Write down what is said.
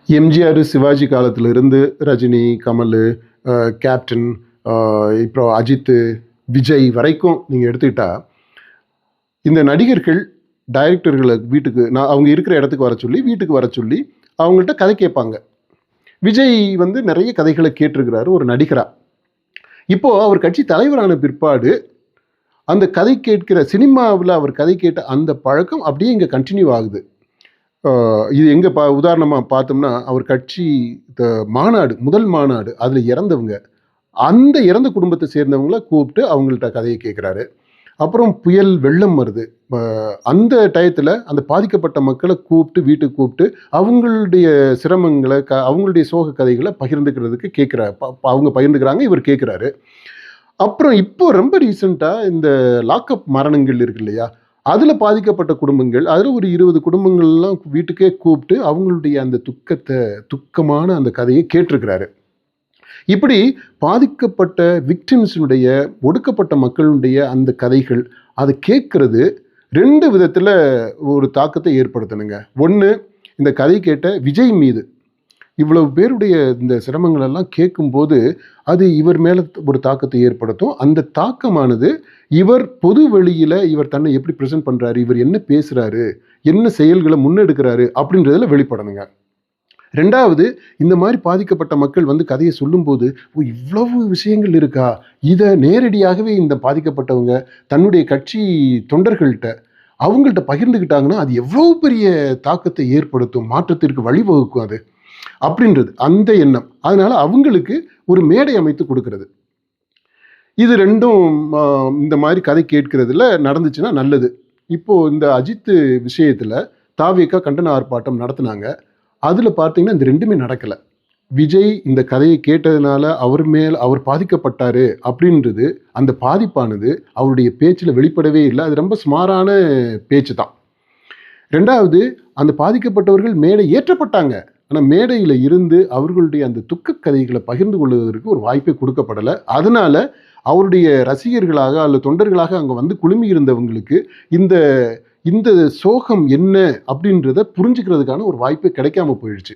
எம்ஜிஆர், சிவாஜி காலத்திலிருந்து ரஜினி, கமல், கேப்டன், இப்போ அஜித், விஜய் வரைக்கும் நீங்க எடுத்துக்கிட்டா, இந்த நடிகர்கள் டைரக்டர்கள வீட்டுக்கு அவங்க இருக்கிற இடத்துக்கு வர சொல்லி, வீட்டுக்கு வர சொல்லி, அவங்கள்ட்ட கதை கேட்பாங்க. விஜய் வந்து நெறைய கதைகள கேட்டிருக்கிறாரு ஒரு நடிகரா. இப்போ அவர் கட்சி தலைவரான பிற்பாடு, அந்த கதை கேட்கிற சினிமாவுல அவர் கதை கேட்ட அந்த பழக்கம் அப்படியே இங்க கன்டின்யூ ஆகுது. அ இது எங்க உதாரணமா பார்த்தோம்னா, அவர் கட்சி த மாநாடு, முதல் மாநாடு. அதுல இறந்தவங்க. அந்த இறந்த குடும்பத்த சேர்ந்தவங்கள கூப்ட்டு அவங்கள்ட்ட கதைய கேட்கிறாரு. அப்புறம் புயல், வெள்ளம் வருது. அ அந்த டயத்துல அந்த பாதிக்கப்பட்ட மக்கள கூப்ட்டு, வீட்டுக்கு கூப்ட்டு, அவங்களுடைய சிரமங்கள, அவங்களுடைய சோக கதைகள பகிர்ந்துக்கிறதுக்கு அவங்க பகிர்ந்துக்கிறாங்க. இவர் கேட்கிறாரு. அப்புறம் இப்போ ரொம்ப ரீசென்ட்டா இந்த லாக்அப் மரணங்கள் இருக்கு இல்லையா? அதுல பாதிக்கப்பட்ட குடும்பங்கள், அதுல ஒரு 20 குடும்பங்கள்லாம் வீட்டுக்கே கூப்ட்டு, அவங்களுடைய அந்த துக்கமான அந்த கதைய கேட்டிருக்கிறாரு. இப்படி பாதிக்கப்பட்ட விக்டிம்ஸினுடைய, ஒடுக்கப்பட்ட மக்களுடைய அந்த கதைகள், அத கேட்கிறது 2 விதத்துல ஒரு தாக்கத்த ஏற்படுத்தணுங்க. 1 இந்த கதை கேட்ட விஜய் மீது. இவ்வளவு பேருடைய இந்த சிரமங்கள் எல்லாம் கேட்கும்போது, அது இவர் மேல ஒரு தாக்கத்தை ஏற்படுத்தும். அந்த தாக்கமானது இவர் பொது வெளியில இவர் தன்னை எப்படி பிரசன்ட் பண்றாரு, இவர் என்ன பேசுறாரு, என்ன செயல்கள முன்னெடுக்கிறாரு அப்படின்றதுல வெளிப்படணுங்க. 2வது இந்த மாரி பாதிக்கப்பட்ட மக்கள் வந்து கதைய சொல்லும்போது, "ஓ! இவ்வளவு விஷயங்கள் இருக்கா?" இத நேரடியாகவே இந்த பாதிக்கப்பட்டவங்க தன்னுடைய கட்சி தொண்டர்கள்ட்ட, அவங்கள்ட்ட பகிர்ந்துக்கிட்டாங்கன்னா, அது எவ்வளவு பெரிய தாக்கத்தை ஏற்படுத்தும், மாற்றத்திற்கு வழிவகுக்கும் அது. அப்படின்றது. அந்த எண்ணம். அதனால அவங்களுக்கு ஒரு மேடை அமைத்து குடுக்கிறது. இது 2ம் இந்த மாரி கதை கேட்கிறதுல நடந்துச்சுன்னா நல்லது. இப்போ இந்த அஜித் விஷயத்துல தாவேகா கண்டன ஆர்ப்பாட்டம் நடத்துனாங்க. அதுல பார்த்தீங்கன்னா, இந்த 2மே நடக்கல. விஜய் இந்த கதைய கேட்டதுனால அவர் பாதிக்கப்பட்டாரு அப்படின்றது, அந்த பாதிப்பானது அவருடைய பேச்சுல வெளிப்படவே இல்ல. அது ரொம்ப சுமாரான பேச்சு தான். 2வது அந்த பாதிக்கப்பட்டவர்கள் மேடை ஏற்றப்பட்டாங்க. ஆனா மேடையில இருந்து அவர்களுடைய அந்த துக்க கதைகள பகிர்ந்து கொள்வதற்கு ஒரு வாய்ப்பே குடுக்கப்படல. அதனால அவருடைய ரசிகர்களாக அல்லது தொண்டர்களாக அங்க வந்து குழுமி இருந்தவங்களுக்கு இந்த இந்த சோகம் என்ன அப்படின்றத புரிஞ்சுக்கிறதுக்கான ஒரு வாய்ப்பே கிடைக்காம போயிடுச்சு.